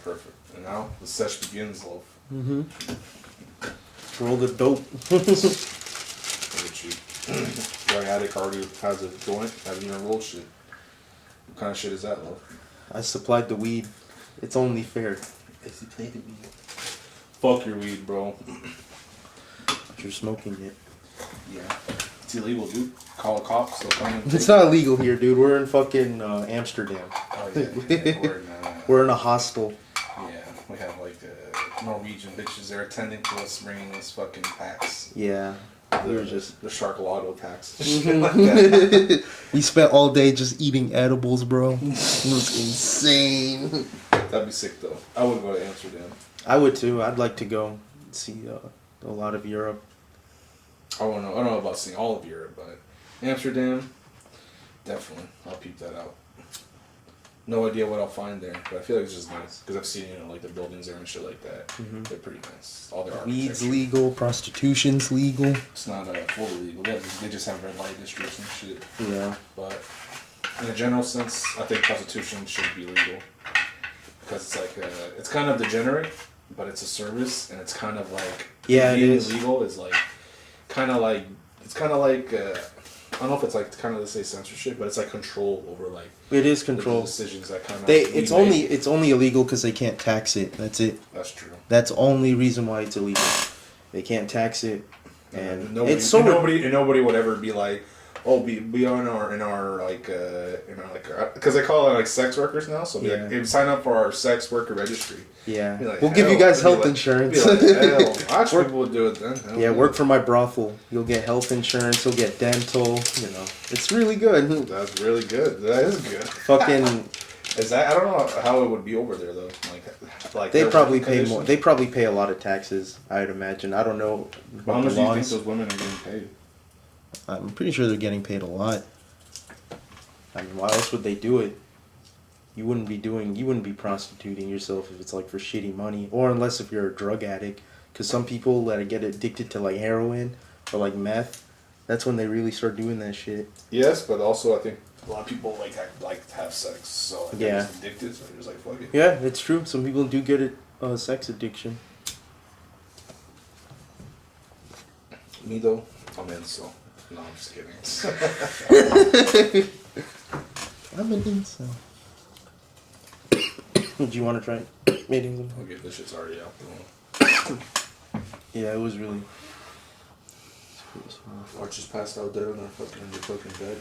perfect. And now the sesh begins, love. Roll the dope. Look at you. Young addict already has a joint, having your roll shit. What kind of shit is that, love? I supplied the weed. It's only fair. Is he playing the weed? Fuck your weed, bro. But you're smoking it. Yeah. It's illegal, dude. Call a cop, so come and It's not illegal here, dude. We're in fucking Amsterdam. Oh, yeah. We're in a hostel. Yeah, we have like Norwegian bitches there attending to us, bringing us fucking packs. Yeah. We were just the Shark Lotto packs. Shit like that. We spent all day just eating edibles, bro. It was insane. That'd be sick though. I would go to Amsterdam. I would too. I'd like to go see a lot of Europe. I don't know about seeing all of Europe, but Amsterdam, definitely. I'll peep that out. No idea what I'll find there, but I feel like it's just nice because I've seen like the buildings there and shit like that. They're pretty nice. All their architecture. Weed's legal, prostitution's legal. It's not fully legal. They just have red light districts and shit. Yeah. But in a general sense, I think prostitution should be legal because it's like it's kind of degenerate, but it's a service, and it's kind of like being illegal is like kind of like it's kind of like. I don't know if it's like kind of to say censorship, but it's like control over like it is control the decisions that kind of it's only illegal because they can't tax it. That's it. That's true. That's the only reason why it's illegal. They can't tax it, and nobody, it's so nobody would ever be like, oh, be on our because they call it like sex workers now. So like, hey, sign up for our sex worker registry. Yeah, like, we'll give you guys health insurance. Hell, actually, people would do it then. Hell work for my brothel. You'll get health insurance. You'll get dental. You know, it's really good. That's really good. That is good. Fucking. Is that? I don't know how it would be over there though. Like they probably pay more. They probably pay a lot of taxes. I'd imagine. I don't know. How much do you think those women are getting paid? I'm pretty sure they're getting paid a lot. I mean, why else would they do it? You wouldn't be prostituting yourself if it's like for shitty money, or unless if you're a drug addict. Because some people that get addicted to like heroin or like meth, that's when they really start doing that shit. Yes, but also I think a lot of people like to have sex, so like, they're just addicted, so they're just like fuck it. Yeah, it's true. Some people do get a sex addiction. Me though, I'm in, so no, I'm just kidding. I'm an incel. Do you want to try meeting them? Okay, this shit's already out. Yeah, it was really. Archie's passed out there in your fucking bed.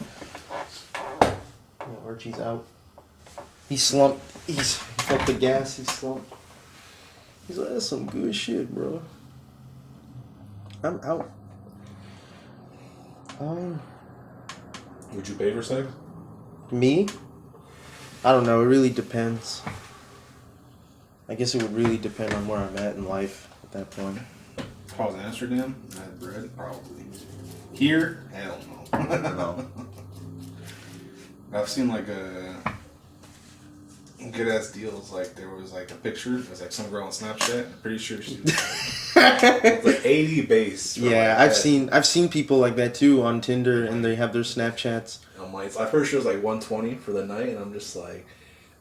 Yeah, Archie's out. He slumped. He felt the gas. He slumped. He's like, that's some good shit, bro. I'm out. Would you pay for sex? Me? I don't know. It really depends. I guess it would really depend on where I'm at in life at that point. If I was in Amsterdam, I had bread, probably. Here? Hell no. No. I've seen like good ass deals. Like there was like a picture. It was like some girl on Snapchat. I'm pretty sure she was like 80 base. Yeah, like I've seen people like that too on Tinder, and they have their Snapchats. I'm like, I first it was like 120 for the night, and I'm just like,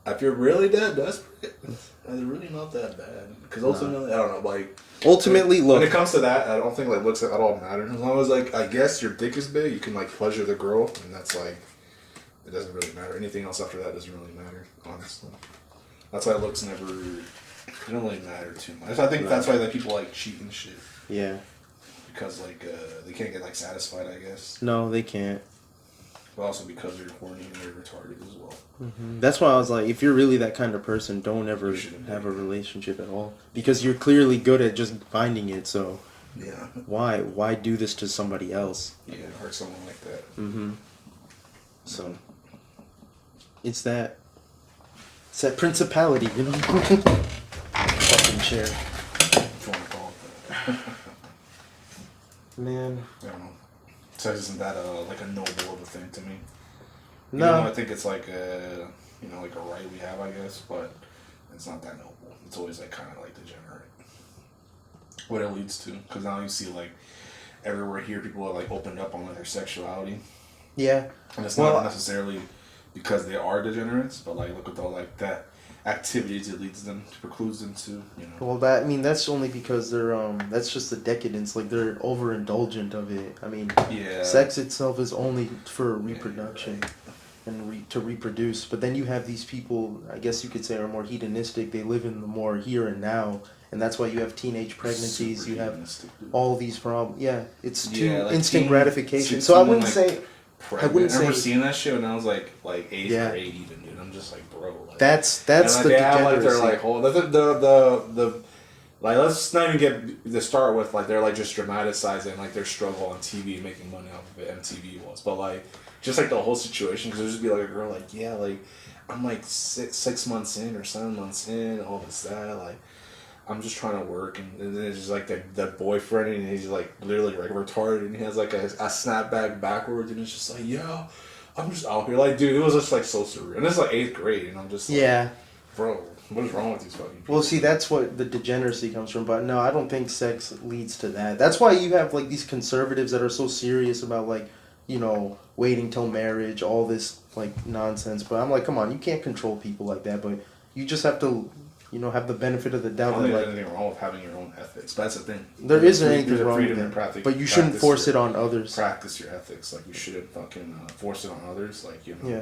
if you're really that desperate, it's really not that bad. Because ultimately, I don't know, like. Ultimately, look. When it comes to that, I don't think like looks at all matter. As long as like I guess your dick is big, you can like pleasure the girl, and that's like it doesn't really matter. Anything else after that doesn't really matter, honestly. That's why looks never. It don't really matter too much. I think that's why like people like cheat and shit. Yeah. Because like they can't get like satisfied, I guess. No, they can't. But also because they're horny and they're retarded as well. Mm-hmm. That's why I was like, if you're really that kind of person, don't ever have a relationship at all, because you're clearly good at just finding it. So, yeah, why do this to somebody else? Yeah, hurt someone like that. Mm-hmm. So, it's that principality, you know. Fucking chair. If you want to call it that. Man. I don't know. Sex isn't that like a noble of a thing to me. No. Even though I think it's like a like a right we have, I guess, but it's not that noble. It's always like kind of like degenerate. What it leads to, because now you see like everywhere here, people are like opened up on like their sexuality. Yeah. And it's not necessarily because they are degenerates, but like look at all like that activities it leads them to precludes them to, you know. Well, that's only because they're that's just the decadence. Like they're overindulgent of it. I mean, Yeah. sex itself is only for reproduction and to reproduce. But then you have these people, I guess you could say, are more hedonistic. They live in the more here and now, and that's why you have teenage pregnancies. Super You have hedonistic, dude. all these problems. Yeah, it's too like instant gratification. 16, So I wouldn't like, say. Pregnant. I wouldn't I remember say seeing that shit when I was like 8th Yeah. grade even, dude. I'm just like, bro. Like, That's and, like, the they have like degeneracy. their like whole the like let's not even get to start with like they're like just dramatizing like their struggle on TV and making money off of it. MTV was, but like just like the whole situation because there'd just be like a girl like yeah like I'm like 6 months in or 7 months in all this that like. I'm just trying to work, and then it's just like the boyfriend, and he's like literally like retarded, and he has like a snapback backwards, and it's just like, yo, I'm just out here, like, dude, it was just like so surreal, and it's like 8th grade, and I'm just like, Yeah. bro, what is wrong with these fucking people? Well, see, that's what the degeneracy comes from. But no, I don't think sex leads to that. That's why you have like these conservatives that are so serious about like, waiting till marriage, all this like nonsense. But I'm like, come on, you can't control people like that. But you just have to, have the benefit of the I doubt. don't think That, there's anything wrong with having your own ethics, but that's the thing. there isn't anything There's a wrong freedom with in that. practice, But you shouldn't force it on others. Practice your ethics, like you shouldn't fucking force it on others, like Yeah.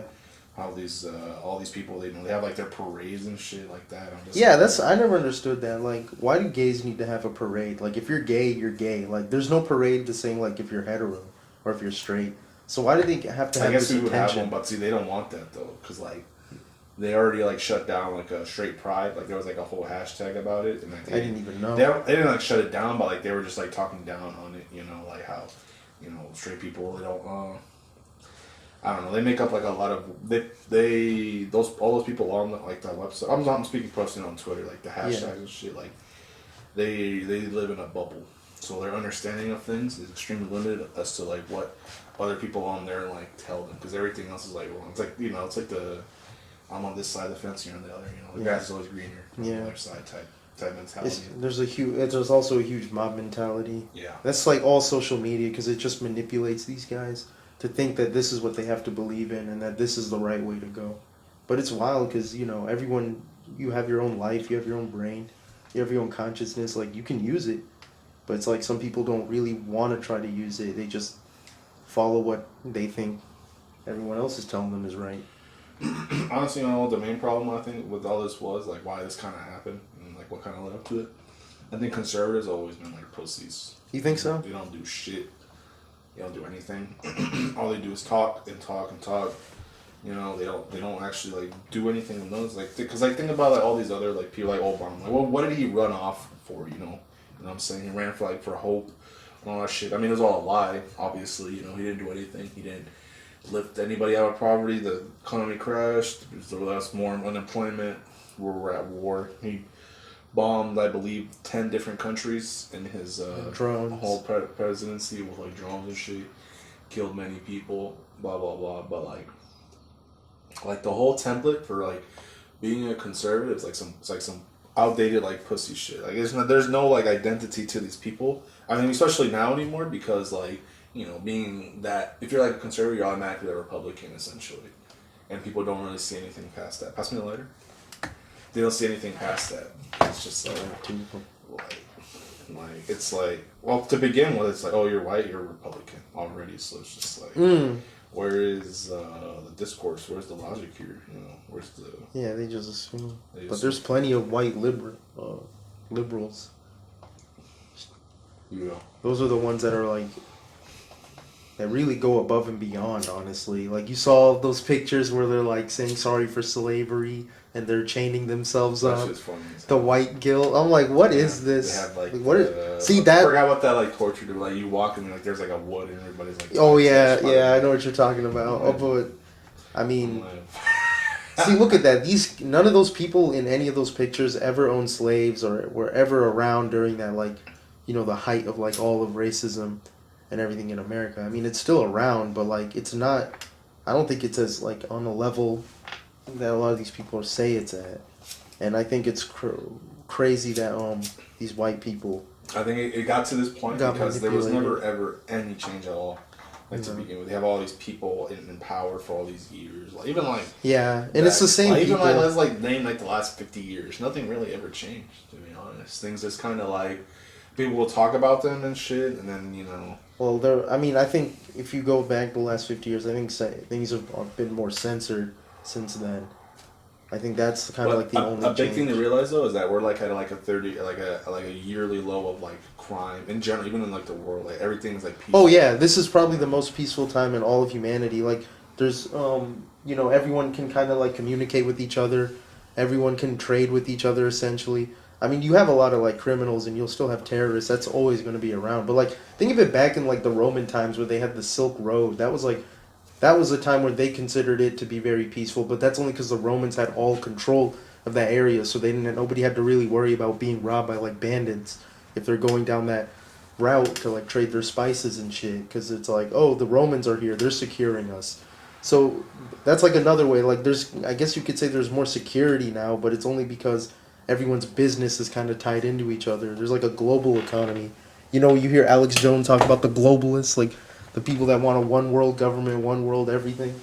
how these all these people they have like their parades and shit like that. I'm just Yeah, like, I never understood that. Like, why do gays need to have a parade? Like, if you're gay, you're gay. Like, there's no parade the same like if you're hetero or if you're straight. So why do they have to have I guess this we would have attention? one, but see, they don't want that though, because like they already like shut down like a straight pride. Like there was like a whole hashtag about it, and like I didn't even know. They didn't like shut it down, but like they were just like talking down on it. Like how straight people they don't. I don't know. They make up like a lot of all those people on like that website. I'm speaking personally on Twitter, like the hashtags and shit. Like they live in a bubble, so their understanding of things is extremely limited as to like what other people on there like tell them, because everything else is like wrong. It's like it's like the I'm on this side of the fence, you're on the other. The grass is always greener on the other side type mentality. There's also a huge mob mentality. Yeah, that's like all social media because it just manipulates these guys to think that this is what they have to believe in and that this is the right way to go. But it's wild because everyone, you have your own life, you have your own brain, you have your own consciousness. Like you can use it, but it's like some people don't really want to try to use it. They just follow what they think everyone else is telling them is right. Honestly, the main problem I think with all this was like why this kind of happened and like what kind of led up to it. I think conservatives have always been like pussies. You think so? They don't do shit. They don't do anything. All they do is talk and talk and talk. They don't actually like do anything in those like because like think about like all these other like people like Obama. Like, well, what did he run off for? You know what I'm saying? He ran for like for hope and all that shit. I mean, it was all a lie. Obviously, he didn't do anything. He didn't lift anybody out of poverty. The economy crashed. There was more unemployment. We're at war. He bombed, I believe, 10 different countries in his whole presidency with like drones and shit. Killed many people. Blah blah blah. But like the whole template for like being a conservative is like some outdated like pussy shit. Like there's no like identity to these people. I mean, especially now anymore because like. Being that if you're like a conservative, you're automatically a Republican essentially, and people don't really see anything past that. Pass me the lighter. They don't see anything past that. It's just like it's like well to begin with, it's like oh you're white, you're a Republican already, so it's just like where is the discourse? Where's the logic here? Where's the they just assume. But there's plenty of white liberals. Yeah, those are the ones that are like. That really go above and beyond, honestly. Like, you saw those pictures where they're, like, saying sorry for slavery, and they're chaining themselves up. That's funny. The white guilt. I'm like, what is this? They have, like what is... See, that... I forgot what that, like, torture do. Like, you walk and, like, there's, like, a wood, and everybody's, like... Oh, yeah, I know what you're talking about. Oh, but, I mean... See, look at that. None of those people in any of those pictures ever owned slaves or were ever around during that, like, the height of, like, all of racism and everything in America. I mean, it's still around, but like it's not. I don't think it's as like on a level that a lot of these people say it's at. And I think it's crazy that these white people. I think it got to this point because there was never ever any change at all Like to begin with, they have all these people in power for all these years. Like even like yeah, and it's the same like, people. even like let's like name like the last 50 years. Nothing really ever changed. To be honest, things just kind of like people will talk about them and shit, and then Well, I mean, I think if you go back the last 50 years, I think things have been more censored since then. I think that's kind of like the only a big change. thing to realize though is that we're like at like a 30 like a yearly low of like crime in general, even in like the world. Like everything's like peaceful. Oh yeah, this is probably the most peaceful time in all of humanity. Like there's everyone can kind of like communicate with each other. Everyone can trade with each other essentially. I mean, you have a lot of like criminals and you'll still have terrorists. That's always going to be around. But like think of it back in like the Roman times where they had the Silk Road. That was a time where they considered it to be very peaceful, but that's only because the Romans had all control of that area, so nobody had to really worry about being robbed by like bandits if they're going down that route to like trade their spices and shit. Because it's like, oh, the Romans are here, they're securing us. So that's like another way. Like I guess you could say there's more security now, but it's only because everyone's business is kind of tied into each other. There's like a global economy. You hear Alex Jones talk about the globalists, like the people that want a one world government, one world everything.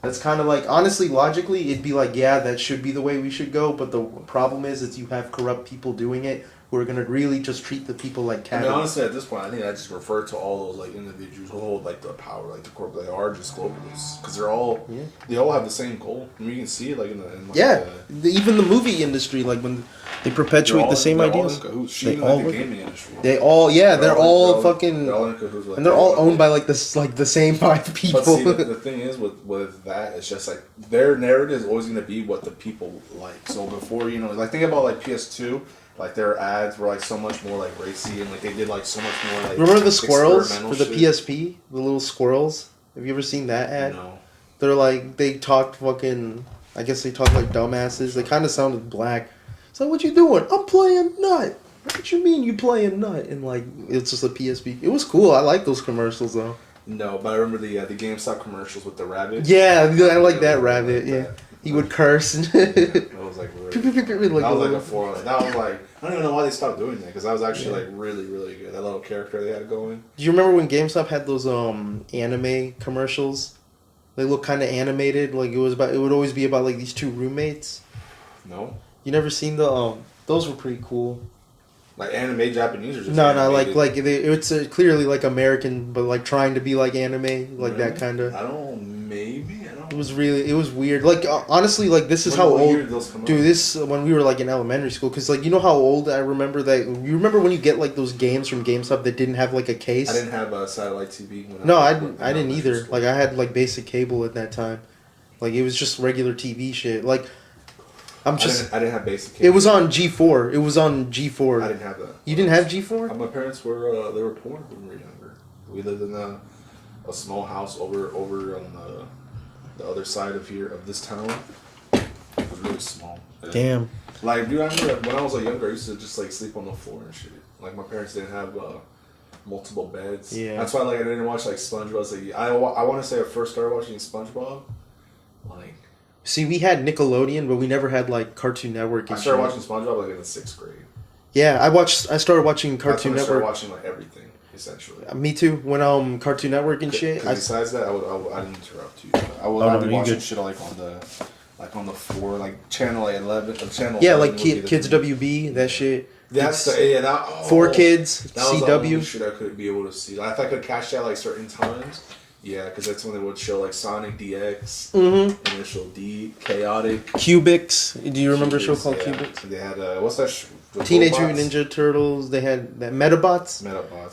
That's kind of like, honestly, logically, it'd be like, yeah, that should be the way we should go. But the problem is you have corrupt people doing it who are going to really just treat the people like cattle. I mean, honestly, at this point, I think I just refer to all those like individuals who hold like the power, like the corporate. They are just globalists because they all have the same goal. I mean, you can see it like in the even the movie industry, like when they perpetuate the same ideas. They all the gaming industry. They're all fucking, they're all in cahoots, like, and they're all owned by like the same 5 people. But see, the thing is with that, it's just like their narrative is always going to be what the people like. So before like think about like PS2. Like their ads were like so much more like racy and like they did like so much more like. Remember the squirrels for the shit? PSP? The little squirrels. Have you ever seen that ad? No. They're like they talked fucking. I guess they talked like dumbasses. They kind of sounded black. So what you doing? I'm playing Nut. What you mean you playing Nut? And like it's just a PSP. It was cool. I like those commercials though. No, but I remember the GameStop commercials with the rabbit. Yeah, I like that rabbit. Yeah. He would curse. And that was like really. That was like a 4. That was like I don't even know why they stopped doing that because that was actually like really really good. That little character they had going. Do you remember when GameStop had those anime commercials? They look kind of animated. Like it would always be about like these 2 roommates. No. You never seen those were pretty cool. Like anime Japanese or just no it's clearly like American but like trying to be like anime like that kind of. It was weird. Like honestly, like this is how old, dude. This when we were like in elementary school, because like how old I remember that. You remember when you get like those games from GameStop that didn't have like a case? I didn't have a satellite TV. I didn't either. School. Like I had like basic cable at that time. Like it was just regular TV shit. Like I didn't have basic cable. It was on G4. It was on G4. I didn't have that. You didn't have G4? My parents were they were poor when we were younger. We lived in a small house over on the other side of this town. It was really small. And damn. Like, dude, I remember when I was like younger, I used to just like sleep on the floor and shit. Like my parents didn't have multiple beds. Yeah. That's why like I didn't watch like SpongeBob. Like I want to say I first started watching SpongeBob. Like. See, we had Nickelodeon, but we never had like Cartoon Network. I started watching SpongeBob like in the 6th grade. Yeah, I started watching Cartoon Network. I started watching like everything. Essentially. Me too. When Cartoon Network and shit. Besides that, I didn't interrupt you. I'd be watching shit like on the 4, like channel 11, channel. Yeah, like Kids WB, that shit. That's 4 Kids, that was CW. The only shit I could be able to see. Like, if I could catch that like certain times. Yeah, because that's when they would show like Sonic DX, Initial D, Chaotic, Cubics. Do you remember a show called Cubics? They had what's that? Teenage Mutant Ninja Turtles. They had that Metabots.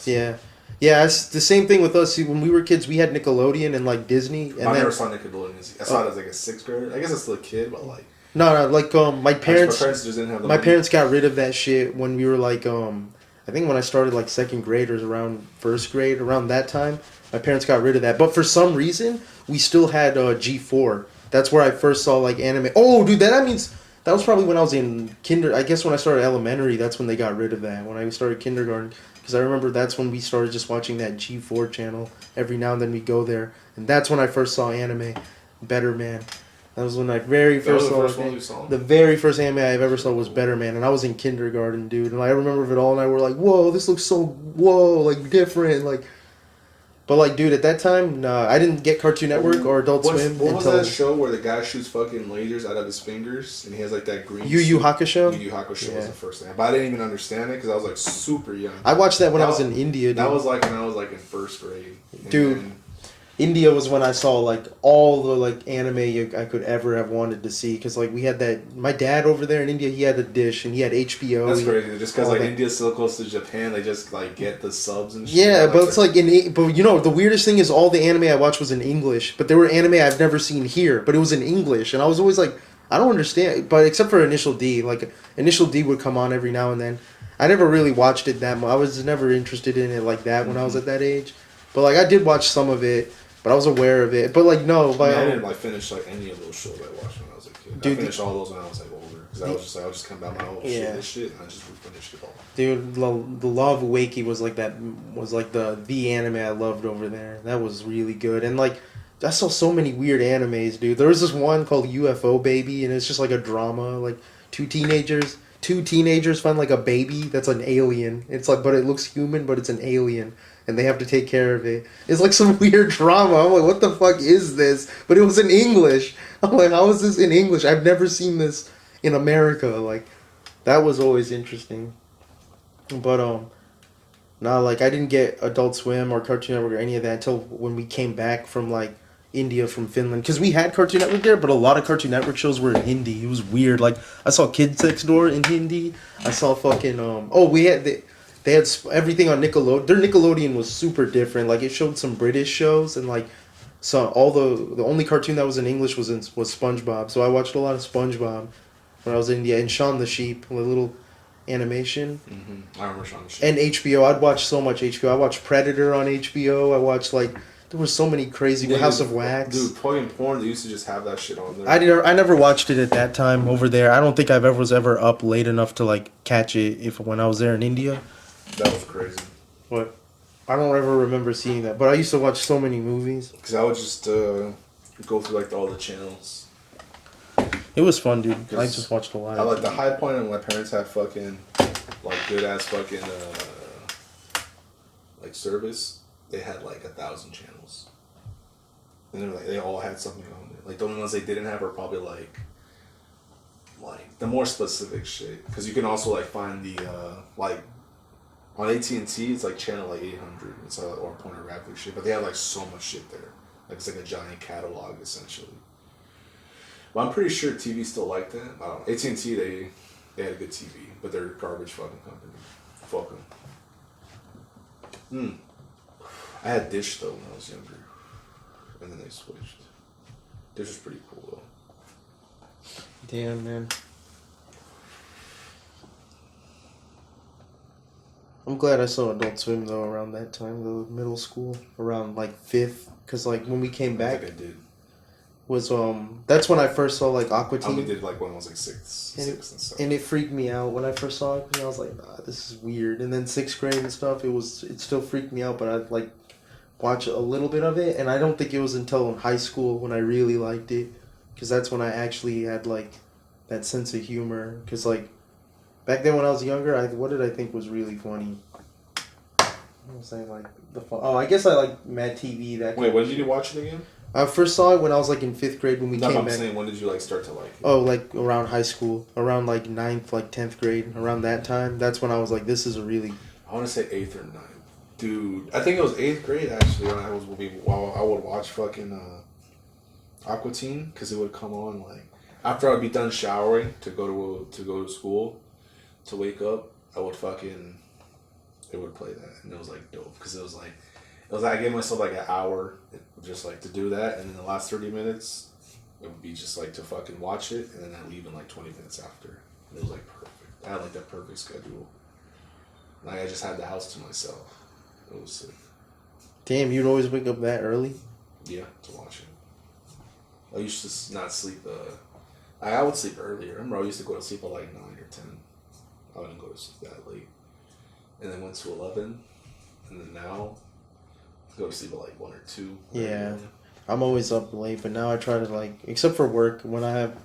Yeah. Yeah, it's the same thing with us. See, when we were kids, we had Nickelodeon and like Disney. And I never saw Nickelodeon. I saw it as like a 6th grader. I guess I'm still a kid, but like. No, like my parents. My parents just didn't have the My money. parents got rid of that shit when we were like I think when I started like 2nd grade or around 1st grade, around that time, my parents got rid of that. But for some reason, we still had G4. That's where I first saw like anime. Oh, dude, that means that was probably when I was in I guess when I started elementary, that's when they got rid of that. When I started kindergarten, because I remember that's when we started just watching that G4 channel. Every now and then we go there, and that's when I first saw anime. Better Man. That was when I very first saw the very first anime I ever saw was Better Man, and I was in kindergarten, dude. And I remember it all, and I were like, "Whoa, this looks so like different." Like, But like, dude, at that time, nah, I didn't get Cartoon Network or Adult Swim What was until that show where the guy shoots fucking lasers out of his fingers and he has like that green? Yu Yu Hakusho. Yu Yu Hakusho was the first thing, but I didn't even understand it because I was like super young. I watched that when I was in India. Dude. That was like when I was like in first grade. Dude. Then, India was when I saw like all the like anime I could ever have wanted to see because like we had that my dad over there in India he had a dish and he had HBO. That's crazy. Just because like India's so close to Japan, they just like get the subs and shit. Yeah, but it's like but you know the weirdest thing is all the anime I watched was in English, but there were anime I've never seen here, but it was in English, and I was always like I don't understand. But except for Initial D, like Initial D would come on every now and then. I never really watched it that much. I was never interested in it like that when I was at that age, but like I did watch some of it. But I was aware of it. But like no, but I didn't like finish like any of those shows I watched when I was a kid. Dude, I finished all those when I was like older because I was just like I was just come back my own shit, this shit, and I just finished it all. Dude, the Law of Awaki was like that. Was like the anime I loved over there. That was really good. And like I saw so many weird animes, dude. There was this one called UFO Baby, and it's just like a drama. Like two teenagers find like a baby that's an alien. It's like, but it looks human, but it's an alien. And they have to take care of it. It's like some weird drama. I'm like, what the fuck is this? But it was in English. I'm like, how is this in English? I've never seen this in America. Like, that was always interesting. But, nah, like, I didn't get Adult Swim or Cartoon Network or any of that until when we came back from, like, India from Finland. Because we had Cartoon Network there, but a lot of Cartoon Network shows were in Hindi. It was weird. Like, I saw Kids Next Door in Hindi. I saw fucking, we had... They had everything on Nickelodeon. Their Nickelodeon was super different. Like it showed some British shows and like, so all the only cartoon that was in English was SpongeBob. So I watched a lot of SpongeBob when I was in India and Shaun the Sheep, a little animation. Mm-hmm. I remember Shaun the Sheep. And HBO. I'd watch so much HBO. I watched Predator on HBO. I watched like there were so many crazy House of Wax. Dude, fucking porn. They used to just have that shit on there. I never watched it at that time over there. I don't think was ever up late enough to like catch it when I was there in India. That was crazy. What? I don't ever remember seeing that, but I used to watch so many movies. Because I would just go through like all the channels. It was fun, dude. I just watched a lot. I like the high point when my parents had fucking like good ass fucking like service. They had like 1,000 channels, and they all had something on it. Like the only ones they didn't have are probably like the more specific shit. Because you can also like find the like. On AT&T, it's like channel like 800. It's or pornographic shit, but they have like so much shit there. Like it's like a giant catalog essentially. But I'm pretty sure TV's still like that. I don't know. AT&T they had a good TV, but they're a garbage fucking company. Fuck them. I had Dish though when I was younger, and then they switched. Dish was pretty cool though. Damn, man. I'm glad I saw Adult Swim though around that time, the middle school, around like 5th, because like when we came back, I think I did. Was that's when I first saw like Aqua Teen. I only did like when I was like 6th and stuff. And it freaked me out when I first saw it. And I was like, nah, this is weird. And then 6th grade and stuff, it still freaked me out, but I'd like watch a little bit of it, and I don't think it was until in high school when I really liked it, because that's when I actually had like that sense of humor, because like. Back then when I was younger, what did I think was really funny? I was saying like I guess I like Mad TV. Wait, when did you watch it again? I first saw it when I was like in 5th grade when we came back. I'm saying when did you like start to like it? Oh, like around high school, around like 9th, like 10th grade, around that time. That's when I was like, this is a really. I want to say 8th or 9th, dude. I think it was 8th grade actually when I would watch fucking Aqua Teen, because it would come on like after I'd be done showering to go to school. To wake up, it would play that, and it was like dope because it was like I gave myself like an hour just like to do that, and then the last 30 minutes it would be just like to fucking watch it, and then I leave in like 20 minutes after. And it was like perfect. I had like that perfect schedule. Like I just had the house to myself. It was sick. Damn, you'd always wake up that early? Yeah, to watch it. I used to not sleep. I would sleep earlier. I remember I used to go to sleep at like 9 or 10. I wouldn't go to sleep that late. And then went to 11. And then now, I go to sleep at like 1 or 2. Yeah. I'm always up late, but now I try to like, except for work, when I have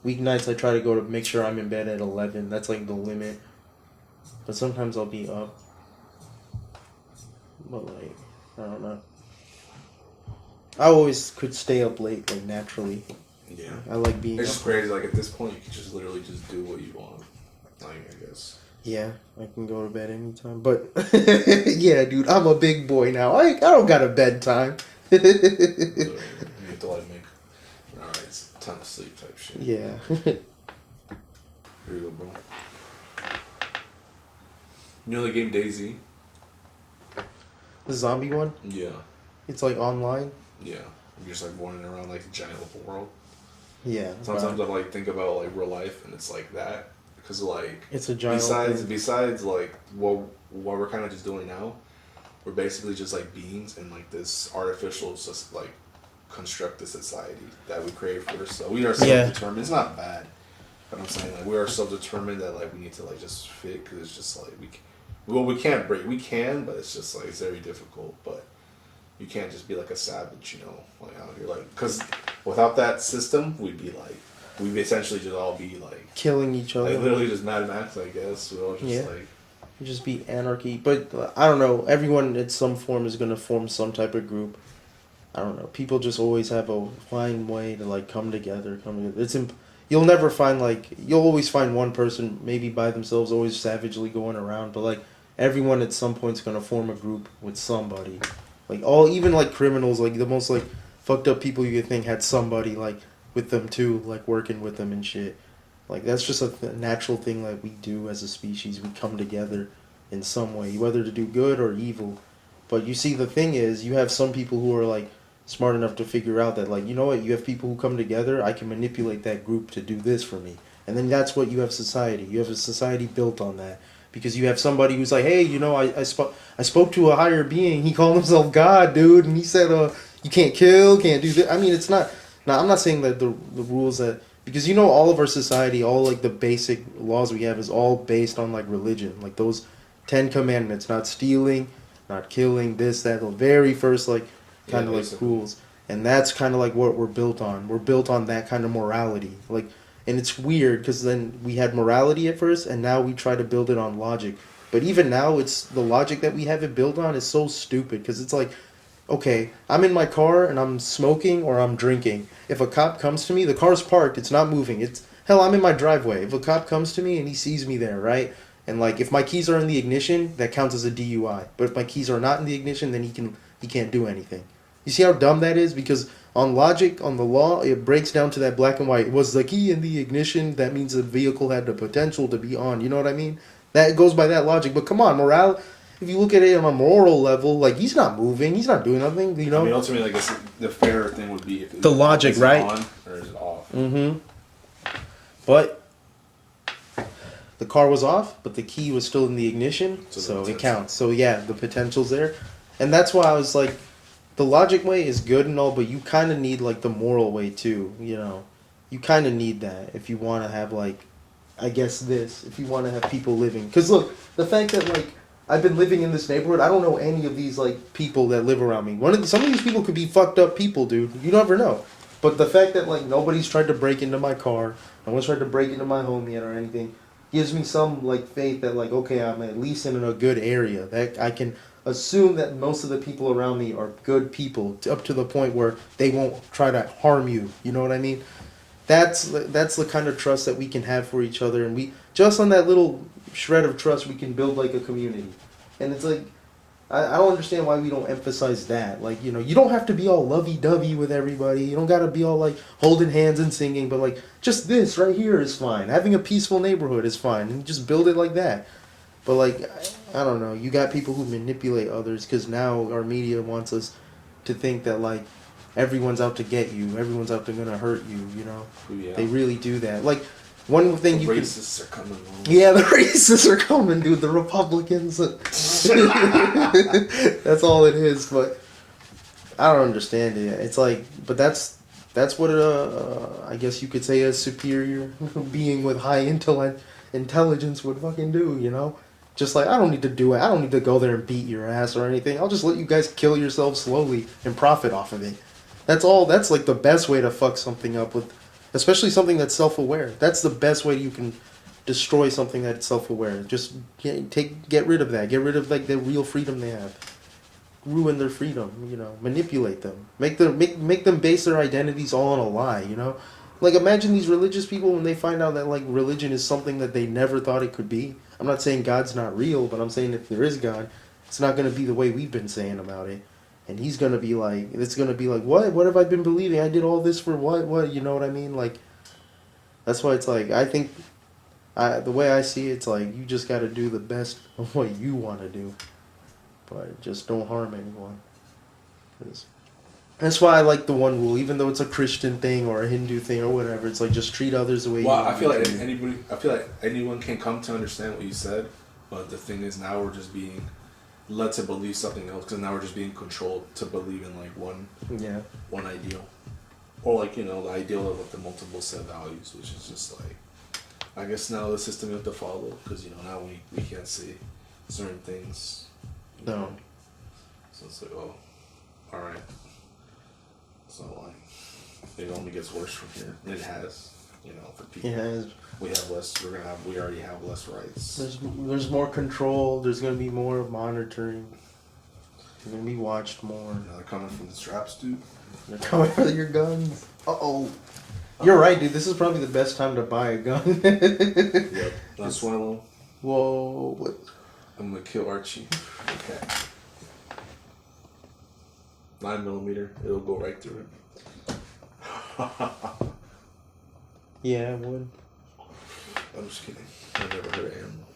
weeknights, I try to make sure I'm in bed at 11. That's like the limit. But sometimes I'll be up. But like, I don't know. I always could stay up late, like, naturally. Yeah. I like being It's up. just crazy. Like at this point, you can just literally just do what you want. Like I guess. Yeah, I can go to bed anytime. But, yeah, dude, I'm a big boy now. I don't got a bedtime. Literally, you have to like make. All right, it's time to sleep type shit. Yeah. Here you go, bro. You know the game DayZ? The zombie one? Yeah. It's, like, online? Yeah. You're just like wandering around like a giant open world. Yeah. Sometimes I like think about like real life, and it's like that because like It's a giant besides like what we're kind of just doing now, we're basically just like beings in like this artificial just like constructed society that we create for ourselves. We are self-determined. It's not bad, but I'm saying like we are self-determined that like we need to like just fit because it's just like we can't break. We can, but it's just like it's very difficult. But you can't just be like a savage, you know, like out here, like because without that system, we'd essentially just all be like killing each other. like literally just Mad Max, I guess. We'd all just like it'd just be anarchy. But I don't know. Everyone in some form is gonna form some type of group. I don't know. People just always have a fine way to like come together. You'll never find like you'll always find one person maybe by themselves, always savagely going around. But like everyone at some point is gonna form a group with somebody. Like even like criminals, like the most like fucked up people you could think had somebody like with them too, like working with them and shit. Like that's just a natural thing that we do as a species. We come together in some way, whether to do good or evil. But you see, the thing is, you have some people who are like smart enough to figure out that like you know what, you have people who come together. I can manipulate that group to do this for me, and then that's what you have society. You have a society built on that. Because you have somebody who's like, hey, you know, I spoke to a higher being. He called himself God, dude, and he said, you can't kill, can't do this. I mean, it's not. Now, I'm not saying that the rules that because you know all of our society, all like the basic laws we have is all based on like religion, like those 10 commandments: not stealing, not killing, this, that, the very first like kind of like rules, and that's kind of like what we're built on. We're built on that kind of morality, like. And it's weird because then we had morality at first, and now we try to build it on logic. But even now, it's the logic that we have it built on is so stupid because it's like, okay, I'm in my car and I'm smoking or I'm drinking. If a cop comes to me, the car's parked, it's not moving. It's hell, I'm in my driveway. If a cop comes to me and he sees me there, right? And like if my keys are in the ignition, that counts as a DUI. But if my keys are not in the ignition, then he can't do anything. You see how dumb that is? Because on logic, on the law, it breaks down to that black and white. Was the key in the ignition? That means the vehicle had the potential to be on. You know what I mean? That goes by that logic. But come on, morale. If you look at it on a moral level, like he's not moving, he's not doing nothing. You know. I mean, ultimately, I guess the fairer thing would be if the logic, right? On or is it off? Mm-hmm. But the car was off, but the key was still in the ignition, so it counts. So yeah, the potential's there, and that's why I was like. The logic way is good and all, but you kind of need like the moral way too. You know, you kind of need that if you want to have like, I guess this if you want to have people living. Cause look, the fact that like I've been living in this neighborhood, I don't know any of these like people that live around me. Some of these people could be fucked up people, dude. You never know. But the fact that like nobody's tried to break into my car, no one's tried to break into my home yet or anything, gives me some like faith that like okay, I'm at least in a good area that I can. Assume that most of the people around me are good people up to the point where they won't try to harm you. You know what I mean? That's the kind of trust that we can have for each other, and we just on that little shred of trust we can build like a community. And it's like I don't understand why we don't emphasize that. Like you know, you don't have to be all lovey-dovey with everybody. You don't gotta be all like holding hands and singing, but like just this right here is fine. Having a peaceful neighborhood is fine, and just build it like that. But like, I don't know. You got people who manipulate others because now our media wants us to think that like everyone's out to get you, everyone's out to gonna hurt you. You know, Yeah. They really do that. Like one thing the you racists are coming. Yeah, the racists are coming, dude. The Republicans. That's all it is. But I don't understand it. It's like, but that's what I guess you could say a superior being with high intelligence would fucking do. You know. Just like, I don't need to do it. I don't need to go there and beat your ass or anything. I'll just let you guys kill yourselves slowly and profit off of it. That's all. That's like the best way to fuck something up with, especially something that's self-aware. That's the best way you can destroy something that's self-aware. Just get rid of that. Get rid of like the real freedom they have. ruin their freedom. You know, manipulate them, make them base their identities all on a lie. You know, like imagine these religious people when they find out that like religion is something that they never thought it could be. I'm not saying God's not real, but I'm saying if there is God, it's not going to be the way we've been saying about it. And he's going to be like, it's going to be like, what? What have I been believing? I did all this for what? What? You know what I mean? Like, that's why it's like, I think, the way I see it, it's like, you just got to do the best of what you want to do. But just don't harm anyone. 'Cause that's why I like the one rule, even though it's a Christian thing or a Hindu thing or whatever. It's like just treat others the way you want I feel to like be treated. I feel like anyone can come to understand what you said, but the thing is now we're just being led to believe something else because now we're just being controlled to believe in like one ideal, or like the ideal of like the multiple set values, which is just like I guess now the system you have to follow because now we can't see certain things. No. So it's like all right. So like it only gets worse from here. And it has, for people. It has. We have less. We already have less rights. There's more control. There's gonna be more monitoring. You're gonna be watched more. They're coming from the straps, dude. They're coming for your guns. You're right, dude. This is probably the best time to buy a gun. Yep. That's one of them. Whoa! What? I'm gonna kill Archie. Okay. 9mm. It'll go right through it. Yeah, it would. I'm just kidding. I never heard of animal.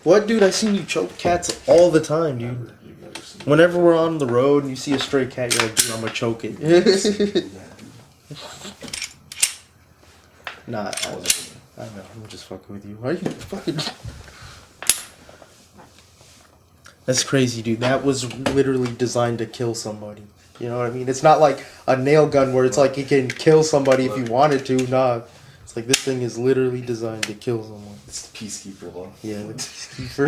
What, dude? I seen you choke cats all the time, dude. You've never seen Whenever we're on the road and you see a stray cat, you're like, dude, I'm gonna choke it. Nah, I know. I'm just fucking with you. Why are you fucking? That's crazy, dude. That was literally designed to kill somebody. You know what I mean? It's not like a nail gun where it's like it can kill somebody if you wanted to. Nah. It's like this thing is literally designed to kill someone. It's the peacekeeper law. Yeah, the peacekeeper.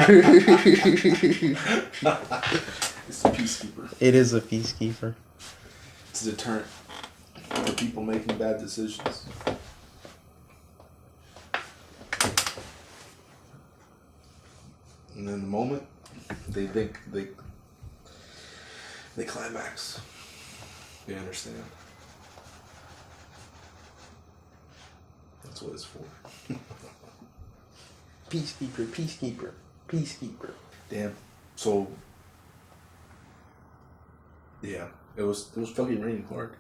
It's the peacekeeper. It is a peacekeeper. It's a deterrent for people making bad decisions. And then the moment they think they climax, they understand. That's what it's for. Peacekeeper, peacekeeper, peacekeeper. Damn. So yeah, it was fucking raining hard.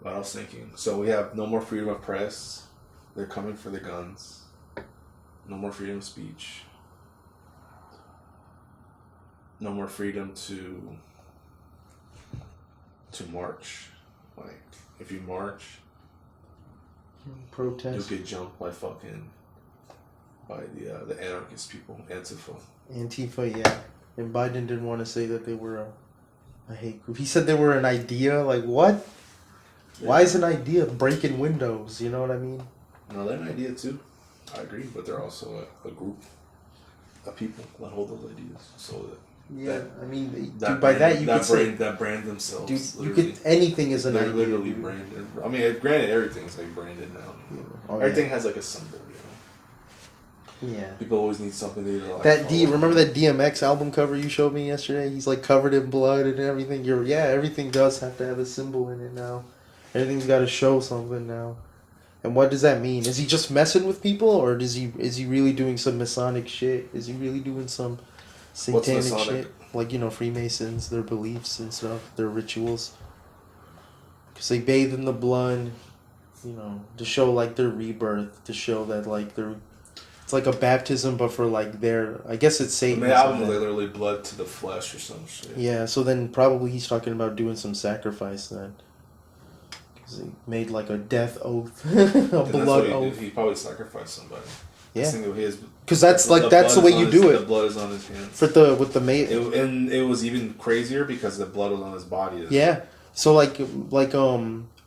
But I was thinking, so we have no more freedom of press. They're coming for the guns. No more freedom of speech. No more freedom to march. Like if you march, Protest. you'll get jumped by the anarchist people, Antifa, yeah. And Biden didn't want to say that they were a hate group. He said they were an idea. Like, what? Yeah. Why is an idea breaking windows? You know what I mean? No, they're an idea too. I agree, but they're also a group of people that hold those ideas. So that I mean, that by brand, that you that could brand, say, that brand themselves. dude, you could anything is an they're idea. literally Dude. branded. I mean, granted, everything's like branded now. Yeah. Oh, Everything has like a symbol. Yeah. People always need something to like. Remember that DMX album cover you showed me yesterday? He's like covered in blood and everything. Everything does have to have a symbol in it now. Everything's got to show something now. And what does that mean? Is he just messing with people, or is he really doing some Masonic shit? Is he really doing some satanic shit? Like, Freemasons, their beliefs and stuff, their rituals. Because they bathe in the blood, to show like their rebirth, to show that like they're. It's like a baptism, but for like I guess it's Satan. The album is literally blood to the flesh or some shit. Yeah, so then probably he's talking about doing some sacrifice then. Because he made like a death oath, a blood oath. He probably sacrificed somebody. Yeah. Because that's the way you do it. The blood is on his hands. And it was even crazier because the blood was on his body. Yeah. So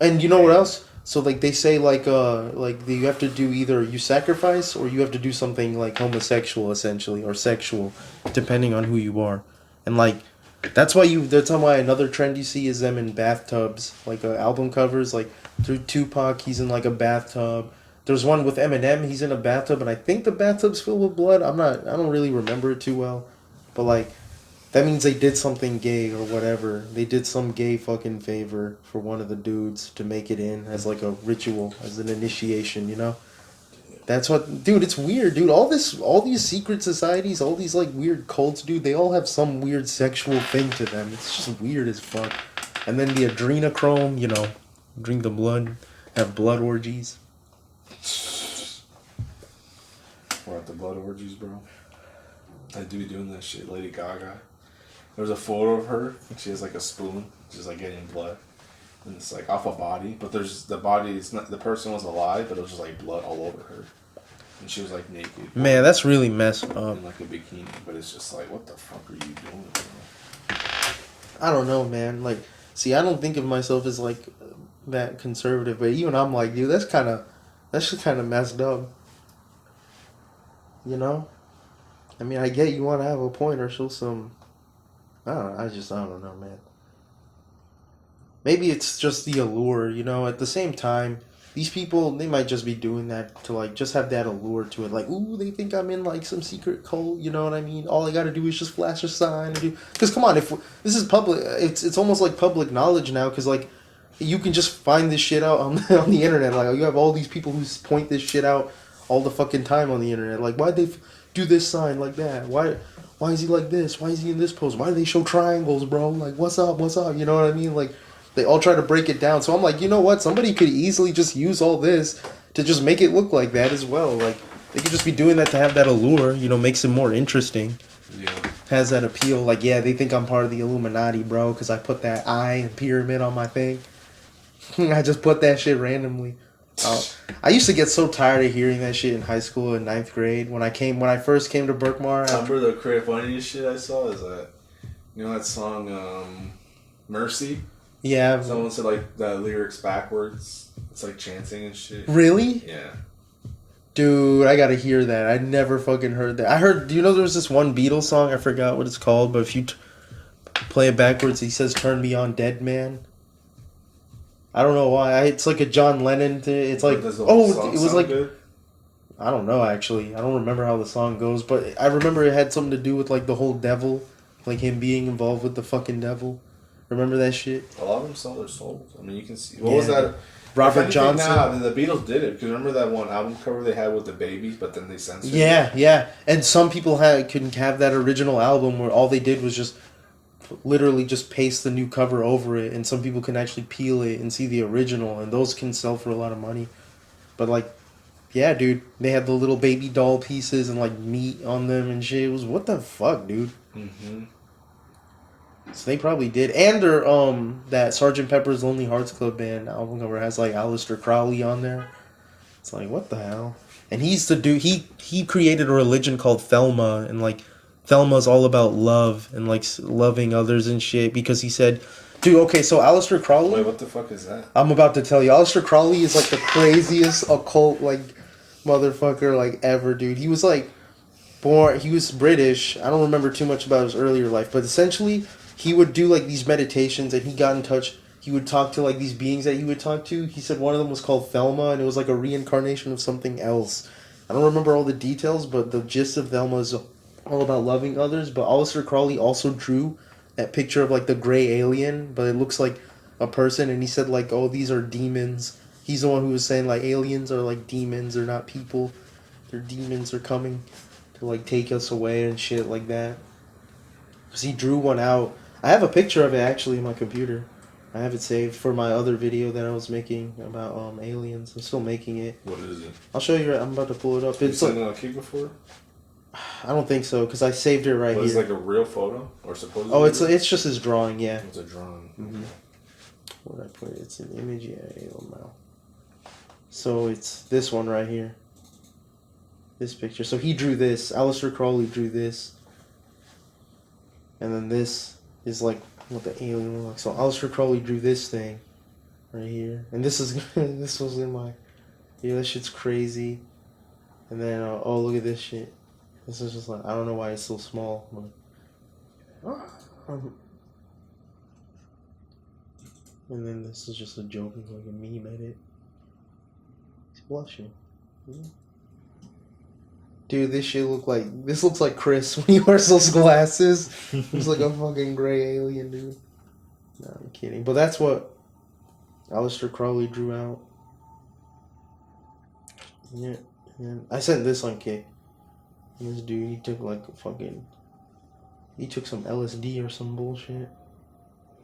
and you know what else? So like they say like you have to do either you sacrifice or you have to do something like homosexual essentially or sexual, depending on who you are, and like that's why another trend you see is them in bathtubs, like album covers, like through Tupac he's in like a bathtub. There's one with Eminem, he's in a bathtub, and I think the bathtub's filled with blood. I don't really remember it too well, but like That means they did something gay or whatever. They did some gay fucking favor for one of the dudes to make it in as like a ritual, as an initiation, you know? That's what, dude, it's weird, dude. All these secret societies, all these like weird cults, dude, they all have some weird sexual thing to them. It's just weird as fuck. And then the adrenochrome, you know, drink the blood, have blood orgies. We're at the blood orgies, bro. I do be doing that shit. Lady Gaga. There's a photo of her. She has like a spoon. She's like getting blood. And it's like off a body. But there's the body, it's not, the person was alive, but it was just like blood all over her. And she was like naked. Man, that's really messed up. In like a bikini. But it's just like, what the fuck are you doing, bro? I don't know, man. Like, see, I don't think of myself as like that conservative, but even I'm like, dude, that's just kind of messed up. You know? I mean, I get you want to have a point or show some. I don't know. I don't know, man. Maybe it's just the allure, you know? At the same time, these people, they might just be doing that to, like, just have that allure to it. Like, ooh, they think I'm in, like, some secret cult, you know what I mean? All I gotta do is just flash a sign and do... Because, come on, if this is public... It's almost like public knowledge now, because, like, you can just find this shit out on the internet. Like, you have all these people who point this shit out all the fucking time on the internet. Like, why'd they do this sign like that? Why is he like this? Why is he in this pose? Why do they show triangles, bro? Like, what's up? You know what I mean? Like, they all try to break it down. So I'm like, you know what? Somebody could easily just use all this to just make it look like that as well. Like, they could just be doing that to have that allure, you know, makes it more interesting. Yeah. Has that appeal. Like, yeah, they think I'm part of the Illuminati, bro, because I put that eye and pyramid on my thing. I just put that shit randomly. I used to get so tired of hearing that shit in high school in 9th grade. When I first came to Berkmar. Remember the funniest shit I saw is that, you know that song, Mercy? Yeah. Someone said, like, the lyrics backwards. It's, like, chanting and shit. Really? Yeah. Dude, I gotta hear that. I never fucking heard that. I heard, do you know there was this one Beatles song? I forgot what it's called, but if you play it backwards, he says, "Turn me on, dead man." I don't know why. It's like a John Lennon thing. It's like, it was like... Good? I don't know, actually. I don't remember how the song goes, but I remember it had something to do with, like, the whole devil. Like, him being involved with the fucking devil. Remember that shit? A lot of them sell their souls. I mean, you can see... What was that? Robert Johnson? Nah, the Beatles did it. Because remember that one album cover they had with the babies, but then they censored it? Yeah. And some people couldn't have that original album where all they did was just literally just paste the new cover over it, and some people can actually peel it and see the original, and those can sell for a lot of money. But, like, yeah, dude, they had the little baby doll pieces and, like, meat on them and shit. It was, what the fuck, dude? Mm-hmm. So they probably did. And their, that Sgt. Pepper's Lonely Hearts Club Band album cover has, like, Aleister Crowley on there. It's like, what the hell? And he's the dude, he created a religion called Thelma, and, like, Thelma's all about love and, like, loving others and shit, because he said, dude, okay, so Aleister Crowley... Wait, what the fuck is that? I'm about to tell you. Aleister Crowley is, like, the craziest occult, like, motherfucker, like, ever, dude. He was, like, he was British. I don't remember too much about his earlier life, but essentially, he would do, like, these meditations, and he got in touch. He would talk to, like, these beings that he would talk to. He said one of them was called Thelma, and it was, like, a reincarnation of something else. I don't remember all the details, but the gist of Thelma is all about loving others. But Aleister Crowley also drew that picture of, like, the gray alien, but it looks like a person, and he said, like, oh, these are demons. He's the one who was saying, like, aliens are, like, demons. They're not people. They're demons. They're coming to, like, take us away and shit like that. Because he drew one out. I have a picture of it, actually, in my computer. I have it saved for my other video that I was making about aliens. I'm still making it. What is it? I'll show you. I'm about to pull it up. Have you seen it on Kik before? I don't think so, because I saved it right here. It's like a real photo? Or supposedly? Oh, it's just his drawing, yeah. It's a drawing. Mm-hmm. What did I put? It's an image, yeah, I don't know. So it's this one right here. This picture. So he drew this. Aleister Crowley drew this. And then this is like what the alien looks like. So Aleister Crowley drew this thing right here. And this is this was in my... Yeah, that shit's crazy. And then, oh, look at this shit. This is just like, I don't know why it's so small. But, and then this is just a joke, like a meme edit. He's blushing. Dude, this looks like Chris when he wears those glasses. Looks like a fucking gray alien, dude. No, I'm kidding. But that's what Aleister Crowley drew out. Yeah, yeah. I sent this on Kick. This dude, he took like a fucking... He took some LSD or some bullshit.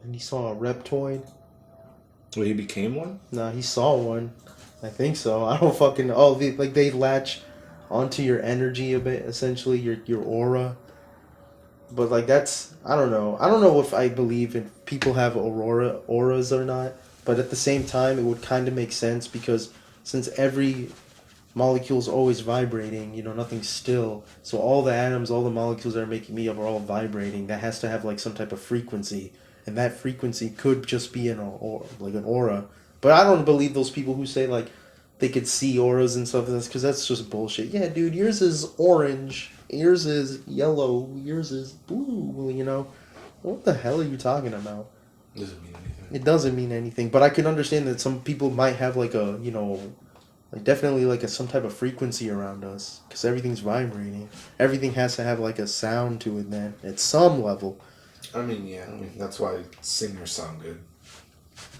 And he saw a reptoid. Well, he became one? Nah, he saw one. I think so. I don't fucking... Oh, they latch onto your energy a bit, essentially, your aura. But like that's I don't know. I don't know if I believe in people have auras or not. But at the same time, it would kind of make sense because since every molecule is always vibrating, nothing's still. So all the atoms, all the molecules that are making me up are all vibrating. That has to have like some type of frequency, and that frequency could just be like an aura. But I don't believe those people who say like they could see auras and stuff. Because that's just bullshit. Yeah, dude, yours is orange. Yours is yellow. Yours is blue. What the hell are you talking about? Doesn't mean anything. It doesn't mean anything. But I can understand that some people might have like a like definitely like some type of frequency around us because everything's vibrating. Everything has to have like a sound to it then at some level. I mean, yeah. That's why singers sound good.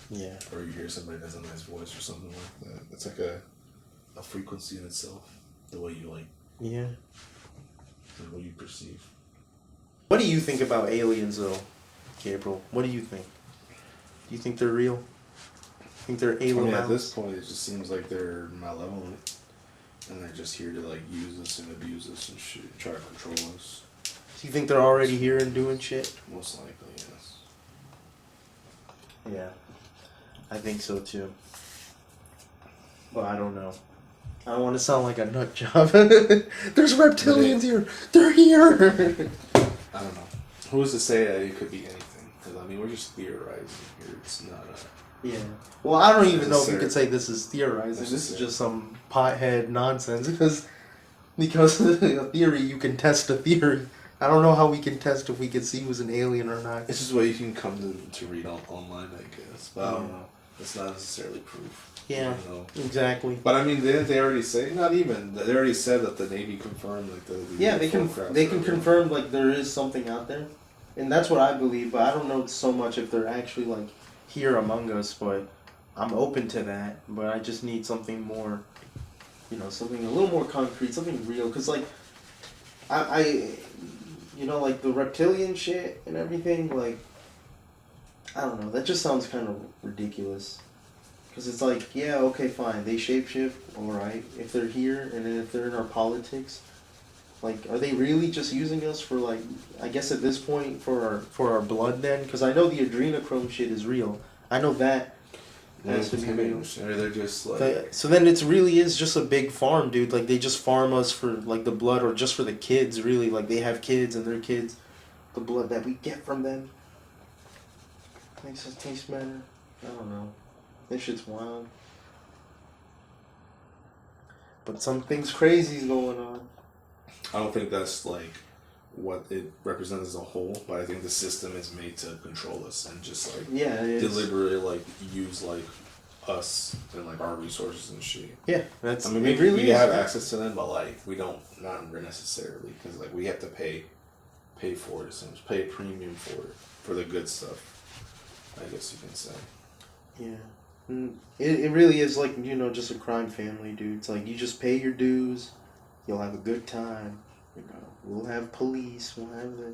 Yeah. Or you hear somebody that has a nice voice or something like that. It's like a frequency in itself. The way you like. Yeah. What you perceive. What do you think about aliens though, Gabriel? What do you think? Do you think they're real? Think they're alien? At this point, it just seems like they're malevolent, and they're just here to like use us and abuse us and shit, try to control us. Do you think they're already here and doing shit? Most likely, yes. Yeah, I think so too. But I don't know. I don't want to sound like a nut job. There's reptilians here. They're here. I don't know. Who's to say that it could be anything? Because I mean, we're just theorizing here. It's not a. Yeah. Well, I don't even know if you could say this is theorizing. This is just some pothead nonsense because a theory you can test a theory. I don't know how we can test if we can see who's an alien or not. It's just what you can come to read online, I guess. But I don't know. It's not necessarily proof. Yeah. Exactly. But I mean, didn't they already say? Not even. They already said that the Navy confirmed like the yeah, they can confirm like there is something out there, and that's what I believe. But I don't know so much if they're actually like here among us. But I'm open to that. But I just need something more, something a little more concrete, something real. Cause like, I like the reptilian shit and everything. Like, I don't know. That just sounds kind of ridiculous. Because it's like, yeah, okay, fine. They shapeshift, alright. If they're here, and then if they're in our politics, like, are they really just using us for, like, I guess at this point, for our blood then? Because I know the adrenochrome shit is real. I know that has to be real. Or they're just, like... So then it really is just a big farm, dude. Like, they just farm us for, like, the blood, or just for the kids, really. Like, they have kids, and their kids, the blood that we get from them makes us taste better. I don't know. This shit's wild. But something's crazy's going on. I don't think that's like what it represents as a whole, but I think the system is made to control us and just like deliberately like use like us and like our resources and shit. Yeah, that's. I mean, we have access to them, but like we don't, not necessarily, because like we have to pay for it, essentially, pay a premium for it, for the good stuff. I guess you can say. Yeah. It really is like, just a crime family, dude. It's like you just pay your dues, you'll have a good time. We'll have police, we'll have this,